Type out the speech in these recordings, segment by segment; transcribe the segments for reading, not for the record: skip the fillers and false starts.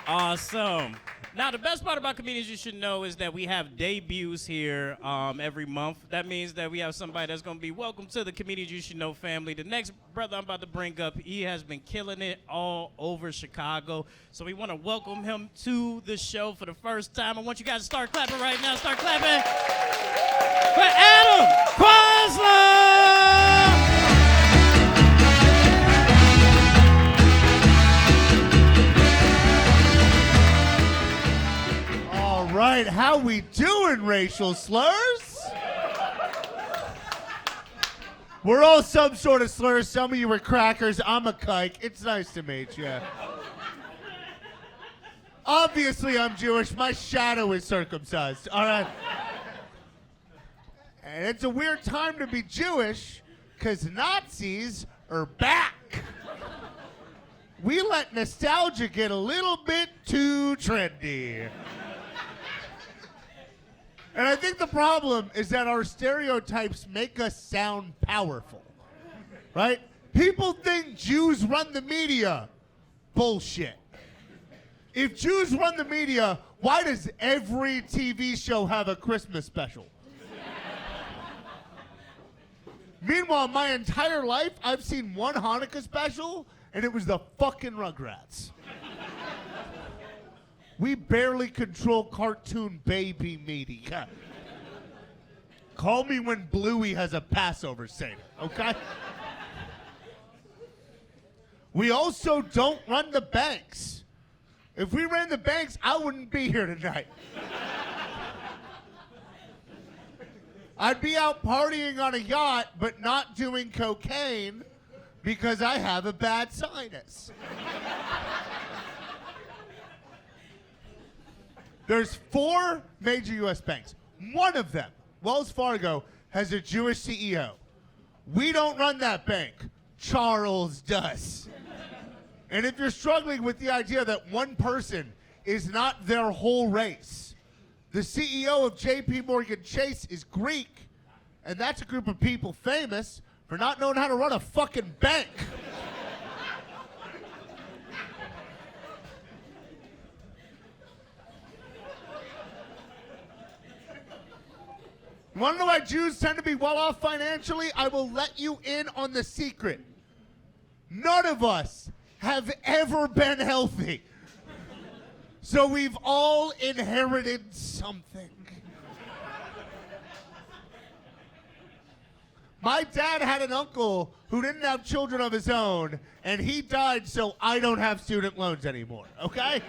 Awesome. Now, the best part about Comedians You Should Know is that we have debuts here every month. That means that we have somebody that's going to be welcome to the Comedians You Should Know family. The next brother I'm about to bring up, he has been killing it all over Chicago. So we want to welcome him to the show for the first time. I want you guys to start clapping right now. Start clapping for Adam Kwaselow! Right, how we doing, racial slurs? We're all some sort of slurs. Some of you are crackers. I'm a kike. It's nice to meet you. Obviously, I'm Jewish. My shadow is circumcised. All right. And it's a weird time to be Jewish because Nazis are back. We let nostalgia get a little bit too trendy. And I think the problem is that our stereotypes make us sound powerful, right? People think Jews run the media. Bullshit. If Jews run the media, why does every TV show have a Christmas special? Meanwhile, my entire life, I've seen one Hanukkah special, and it was the fucking Rugrats. We barely control cartoon baby media. Call me when Bluey has a Passover Seder, okay? We also don't run the banks. If we ran the banks, I wouldn't be here tonight. I'd be out partying on a yacht, but not doing cocaine because I have a bad sinus. There's 4 major U.S. banks. One of them, Wells Fargo, has a Jewish CEO. We don't run that bank. Charles does. And if you're struggling with the idea that one person is not their whole race, the CEO of J.P. Morgan Chase is Greek, and that's a group of people famous for not knowing how to run a fucking bank. You want to know why Jews tend to be well off financially? I will let you in on the secret. None of us have ever been healthy. So we've all inherited something. My dad had an uncle who didn't have children of his own, and he died so I don't have student loans anymore, okay?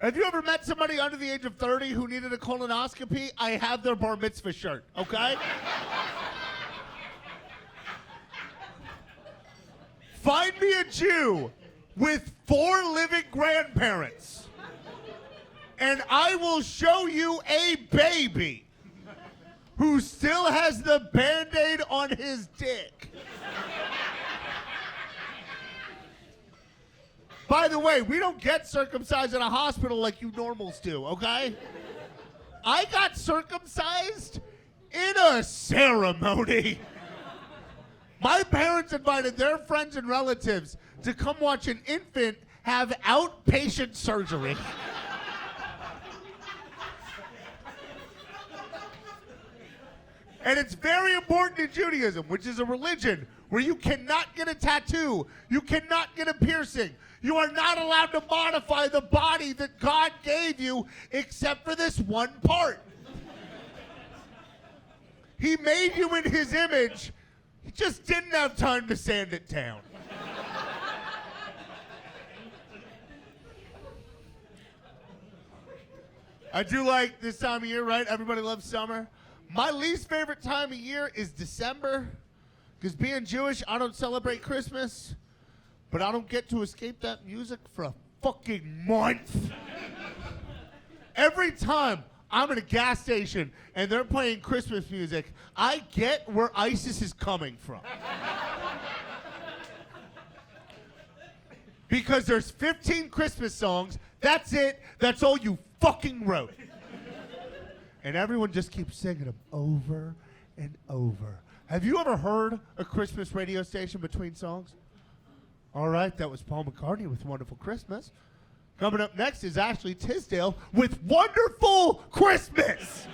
Have you ever met somebody under the age of 30 who needed a colonoscopy? I have their bar mitzvah shirt, okay? Find me a Jew with 4 living grandparents, and I will show you a baby who still has the Band-Aid on his dick. By the way, we don't get circumcised in a hospital like you normals do, okay? I got circumcised in a ceremony. My parents invited their friends and relatives to come watch an infant have outpatient surgery. And it's very important in Judaism, which is a religion where you cannot get a tattoo, you cannot get a piercing. You are not allowed to modify the body that God gave you except for this one part. He made you in his image. He just didn't have time to sand it down. I do like this time of year, right? Everybody loves summer. My least favorite time of year is December, because being Jewish, I don't celebrate Christmas. But I don't get to escape that music for a fucking month. Every time I'm at a gas station and they're playing Christmas music, I get where ISIS is coming from. Because there's 15 Christmas songs, that's it, that's all you fucking wrote. And everyone just keeps singing them over and over. Have you ever heard a Christmas radio station between songs? All right, that was Paul McCartney with Wonderful Christmas. Coming up next is Ashley Tisdale with Wonderful Christmas.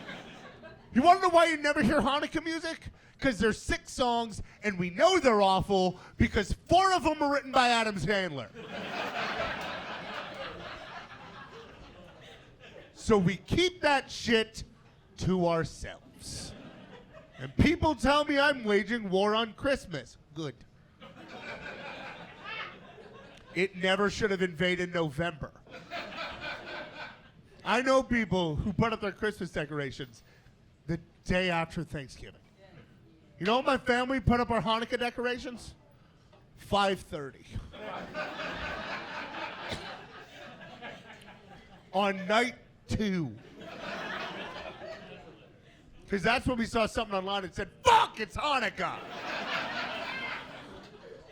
You want to know why you never hear Hanukkah music? Because there's 6 songs, and we know they're awful because 4 of them are written by Adam Sandler. So we keep that shit to ourselves. And people tell me I'm waging war on Christmas. Good. It never should have invaded November. I know people who put up their Christmas decorations the day after Thanksgiving. You know when my family put up our Hanukkah decorations? 5:30. On night 2. Because that's when we saw something online that said, fuck, it's Hanukkah.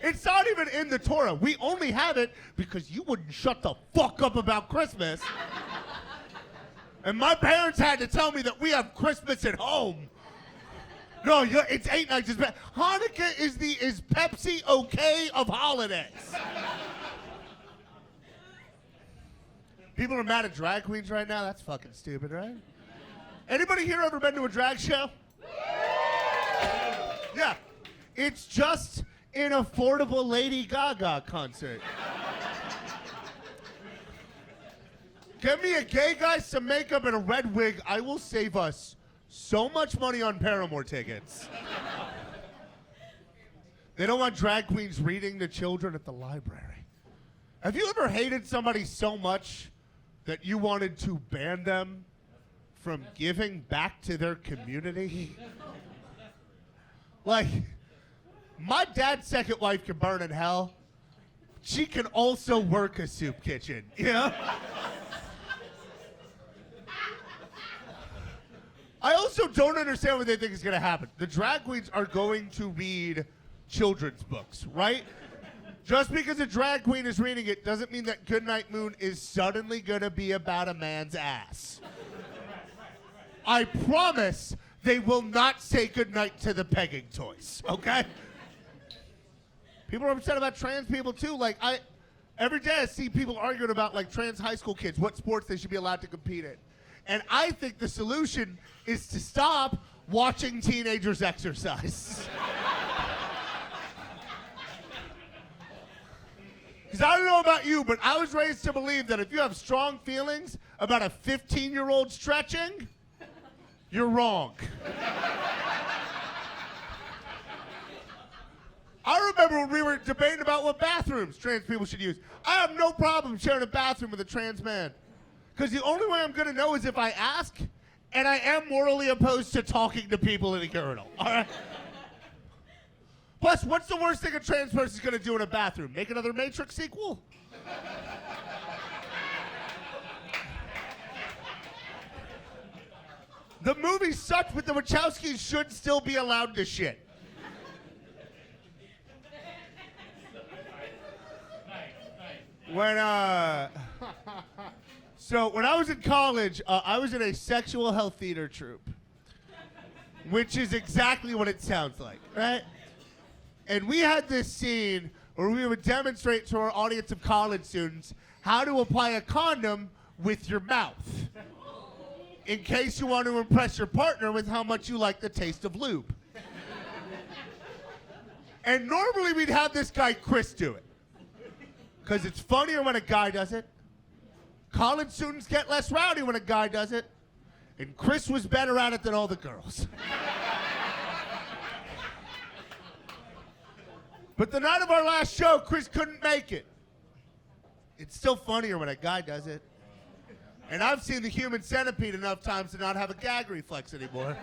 It's not even in the Torah. We only have it because you wouldn't shut the fuck up about Christmas. And my parents had to tell me that we have Christmas at home. No, it's 8 nights. Hanukkah is Pepsi okay of holidays. People are mad at drag queens right now. That's fucking stupid, right? Anybody here ever been to a drag show? Yeah. It's just an affordable Lady Gaga concert. Give me a gay guy, some makeup, and a red wig. I will save us so much money on Paramore tickets. They don't want drag queens reading to children at the library. Have you ever hated somebody so much that you wanted to ban them from giving back to their community? Like, my dad's second wife can burn in hell. She can also work a soup kitchen, you know? I also don't understand what they think is going to happen. The drag queens are going to read children's books, right? Just because a drag queen is reading it doesn't mean that Goodnight Moon is suddenly going to be about a man's ass. I promise they will not say goodnight to the pegging toys, okay? People are upset about trans people too. Like, every day I see people arguing about like trans high school kids, what sports they should be allowed to compete in. And I think the solution is to stop watching teenagers exercise. Because I don't know about you, but I was raised to believe that if you have strong feelings about a 15-year-old stretching, you're wrong. I remember when we were debating about what bathrooms trans people should use. I have no problem sharing a bathroom with a trans man. Because the only way I'm going to know is if I ask, and I am morally opposed to talking to people in a urinal, all right? Plus, what's the worst thing a trans person's going to do in a bathroom? Make another Matrix sequel? The movie sucked, but the Wachowskis should still be allowed to shit. So when I was in college, I was in a sexual health theater troupe, which is exactly what it sounds like, right? And we had this scene where we would demonstrate to our audience of college students how to apply a condom with your mouth, in case you want to impress your partner with how much you like the taste of lube. And normally we'd have this guy Chris do it, because it's funnier when a guy does it. College students get less rowdy when a guy does it. And Chris was better at it than all the girls. But the night of our last show, Chris couldn't make it. It's still funnier when a guy does it. And I've seen The Human Centipede enough times to not have a gag reflex anymore.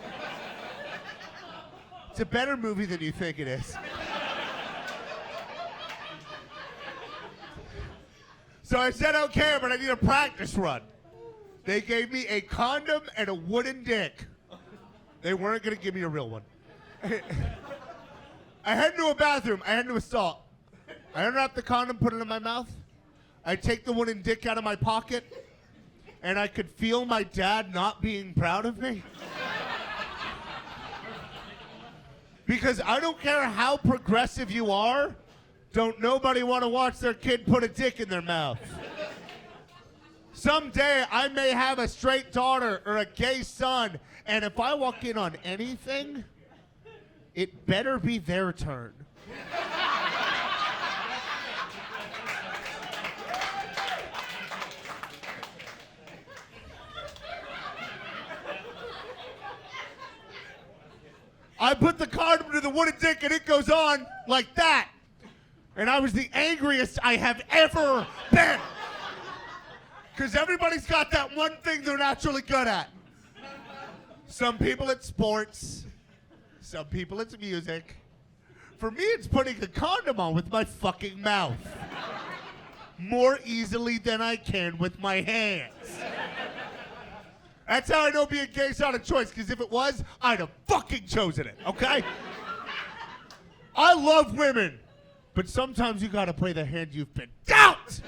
It's a better movie than you think it is. So I said, okay, but I need a practice run. They gave me a condom and a wooden dick. They weren't going to give me a real one. I head into a bathroom. I head into a stall. I unwrap the condom, put it in my mouth. I take the wooden dick out of my pocket, and I could feel my dad not being proud of me. Because I don't care how progressive you are, Don't nobody want to watch their kid put a dick in their mouth. Someday I may have a straight daughter or a gay son, and if I walk in on anything, it better be their turn. I put the condom to the wooden dick and it goes on like that. And I was the angriest I have ever been. Because everybody's got that one thing they're naturally good at. Some people it's sports. Some people it's music. For me, it's putting a condom on with my fucking mouth. More easily than I can with my hands. That's how I know being gay is not a choice, because if it was, I'd have fucking chosen it, okay? I love women, but sometimes you gotta play the hand you've been dealt!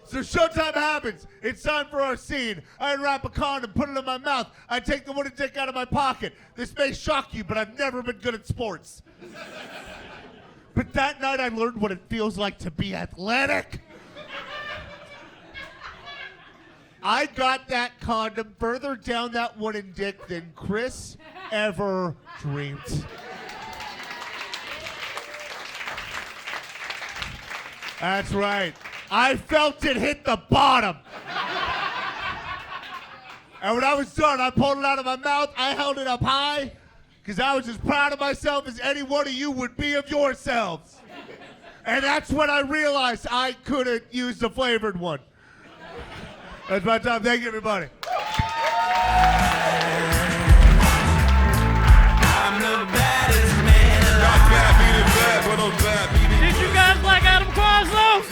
So showtime happens. It's time for our scene. I unwrap a condom, put it in my mouth. I take the wooden dick out of my pocket. This may shock you, but I've never been good at sports. But that night I learned what it feels like to be athletic. I got that condom further down that wooden dick than Chris ever dreamed. That's right. I felt it hit the bottom. And when I was done, I pulled it out of my mouth. I held it up high because I was as proud of myself as any one of you would be of yourselves. And that's when I realized I couldn't use the flavored one. That's my time. Thank you, everybody. I'm the baddest man. Did you guys like Adam Kwaselow?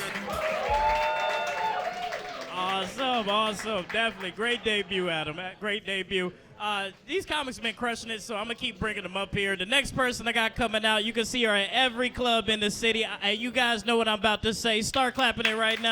Awesome. Definitely. Great debut, Adam. Great debut. These comics have been crushing it, so I'm going to keep bringing them up here. The next person I got coming out, you can see her at every club in the city. You guys know what I'm about to say. Start clapping it right now.